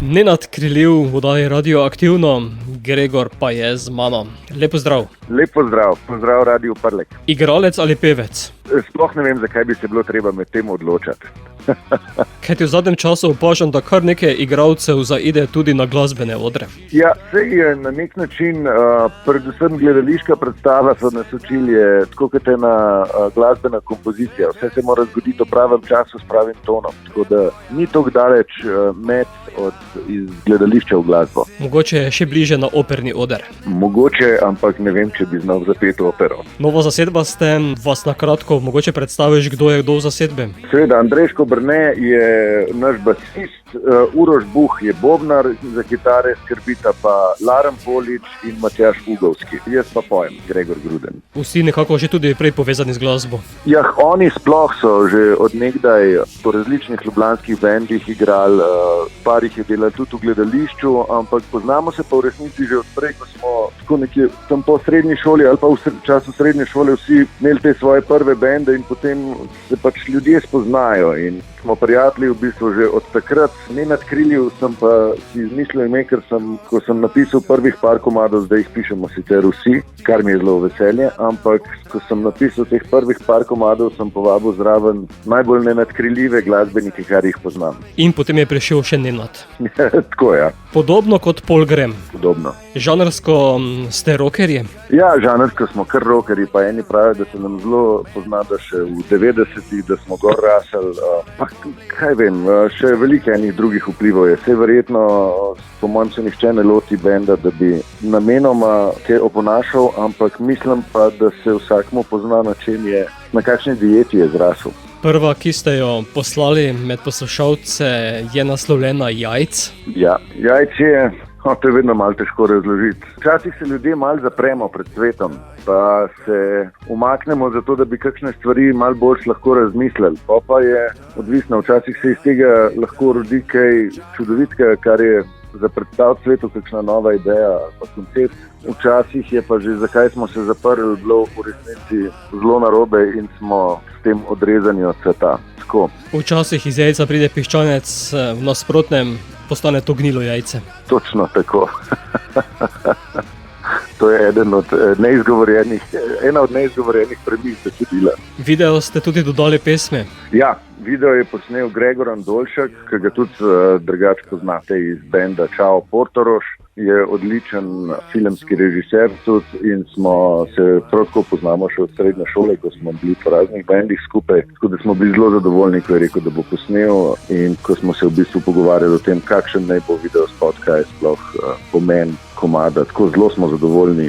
Nenad Kraljiv v oddaji Radioaktivno, Gregor pa je z mano. Lep pozdrav. Lep pozdrav, pozdrav Radio Prlek. Igralec ali pevec? Sploh ne vem, zakaj bi se bilo treba med tem odločati. Kaj ti v zadnjem času opažam, da kar nekaj igralcev zaide tudi na glasbene odre? Ja, sej je na nek način, predvsem gledališka predstava so nas učili, tako kot ena glasbena kompozicija. Vse se mora zgoditi v pravem času s pravim tonom, tako da ni tako daleč iz gledališča v glasbo. Mogoče je še bliže na operni oder. Mogoče, ampak ne vem, če bi znal zapeti opero. Novo zasedba ste, vas na kratko mogoče predstaviš, kdo je kdo v zasedbi? Seveda, Andrejško Brne je naš basist, Uroš Buh je bobnar, za kitare skrbita pa Laren Polič in Matjaž Ugovski. Jaz pa pojem, Gregor Gruden. Vsi nekako že tudi prej povezani z glasbo. Ja, oni sploh so že od nekdaj po različnih ljubljanskih bendih igrali, par jih je delali tudi v gledališču, ampak poznamo se pa v resnici že odprej, ko smo tako nekje tam po srednji šoli ali pa v času srednje šole vsi imeli te svoje prve bende in potem se pač ljudje spoznajo in smo prijatelji v bistvu že od takrat. Nenad Kraljiv sem pa si izmislil ime, ker ko sem napisal prvih par komadov, zdaj jih pišemo sicer vsi, kar mi je zelo veselje, ampak ko sem napisal teh prvih par komadov, sem povabil zraven najbolj nenadkriljive glasbenike, kar jih poznam. In potem je prišel še Nenad. Tako, ja. Podobno kot Pol Grem. Podobno. Žanrsko ste rockerji? Ja, žanrsko smo kar rockerji, pa eni pravijo, da se nam zelo pozna, da še v 90-ih, da smo gor rasel. Pa kaj vem, še veliko enih drugih vplivov je. Vse verjetno, po mojem se nihče ne loti benda, da bi namenoma kaj oponašal, ampak mislim pa, da se vsakmu pozna, na kakšni dieti je zrasel. Prva, ki ste jo poslali med poslušalce, je naslovljena Jajc. Ja, Jajc je, to je vedno malo težko razložiti. Včasih se ljudje malo zapremo pred svetom, pa se umaknemo zato, da bi kakšne stvari malo bolj lahko razmislili. Pa je odvisno, včasih se iz tega lahko rodi kaj čudovitega, kar je za predstaviti svetu kakšna nova ideja pa koncept. Včasih je pa že, zakaj smo se zaprli, bilo v resnici zelo narobe in smo s tem odrezani od sveta. Tako. Včasih iz jajca pride piščanec, v nasprotnem postane to gnilo jajce. Točno tako. To je ena od neizgovorjenih premis besedila. Video ste tudi dodali pesmi? Ja, video je posnel Gregor Andolšek, ki ga tudi drugače poznate iz benda Čao Portorož. Je odličen filmski režiser tudi in smo se prav tako poznamo še od srednje šole, ko smo bili po raznih bendih skupaj. Tako da smo bili zelo zadovoljni, ko je rekel, da bo posnel in ko smo se v bistvu pogovarjali o tem, kakšen naj bo videospot, kaj je sploh pomen komada. Tako zelo smo zadovoljni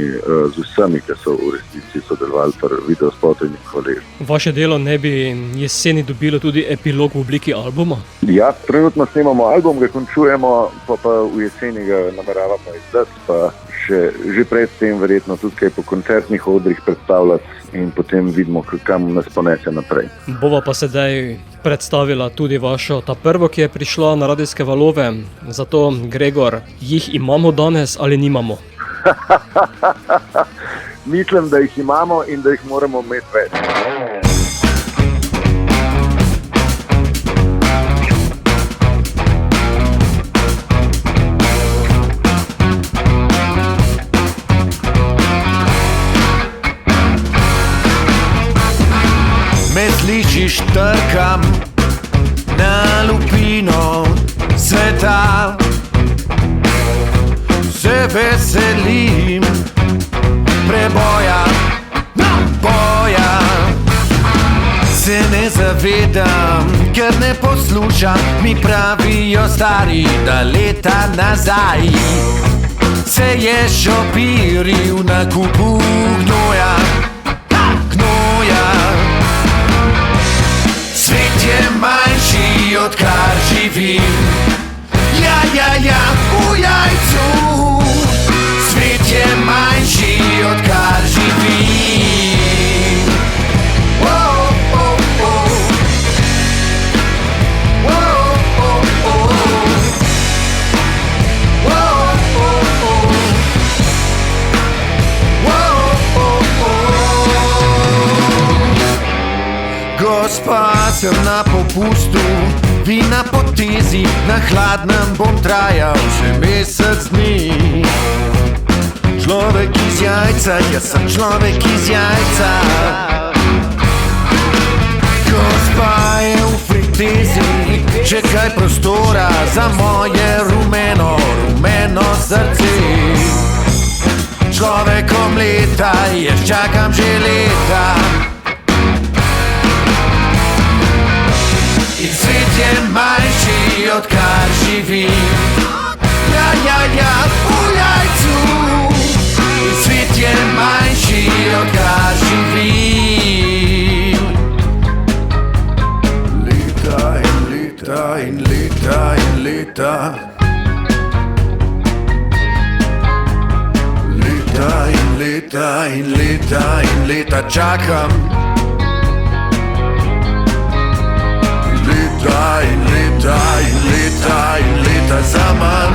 z vsemi, ki so v resnici sodelovali pri videospotu in jih hvaležni. Vaše delo ne bi jeseni dobilo tudi epilog v obliki albuma? Ja, trenutno snemamo album, ga končujemo, pa v jeseni ga nameravamo izdati, pa že predtem verjetno tudi kaj po koncertnih odrih predstavljati in potem vidimo, kam nas ponese naprej. Bova pa sedaj predstavila tudi vašo ta prvo, ki je prišla na radijske valove. Zato, Gregor, jih imamo danes ali nimamo? Mislim, da jih imamo in da jih moramo imeti več. Me slišiš, trkam na lupino sveta, se veselim preboja, boja. Se ne zavedam, ker ne poslušam, mi pravijo stari, da leta nazaj se je šopiril na kupu gnoja. Svet je manjši, odkar živim. Ja, v jajcu. Svet je manjši, odkar živim. Gospa sem na popustu, vi na potezi, na hladnem bom trajal še mesec dni. Človek iz jajca, jaz sem človek iz jajca. Gospa je v fritezi, če kaj prostora za moje rumeno srce. Človekom leta, jaz čakam že leta. In svet je manjši, odkar živim. Ja, v jajcu. In svet je manjši, odkar živim. Leta in leta in leta in leta. Leta in leta in leta in leta čakam. Leta in leta in leta in leta za manj.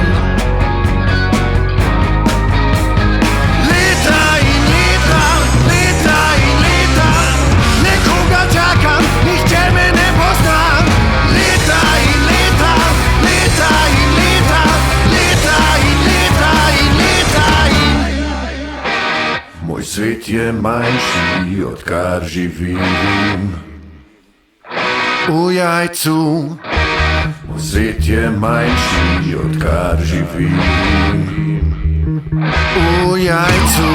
Leta in leta, leta in leta, nekoga čakam, nihče me ne pozna. Leta in leta, leta in leta, leta in leta in leta in... Moj svet je manjši, odkar živim. V jajcu. Moj svet je manjši, odkar živim. V jajcu.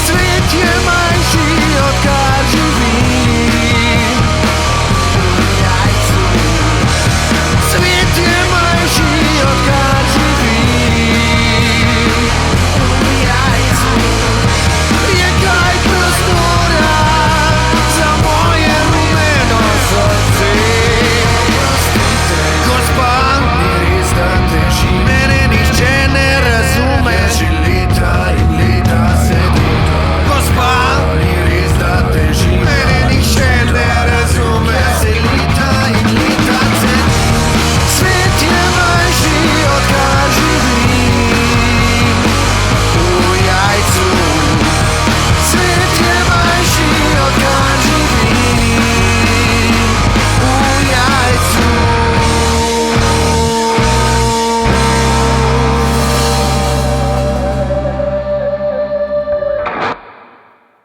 Svet je manjši, odkar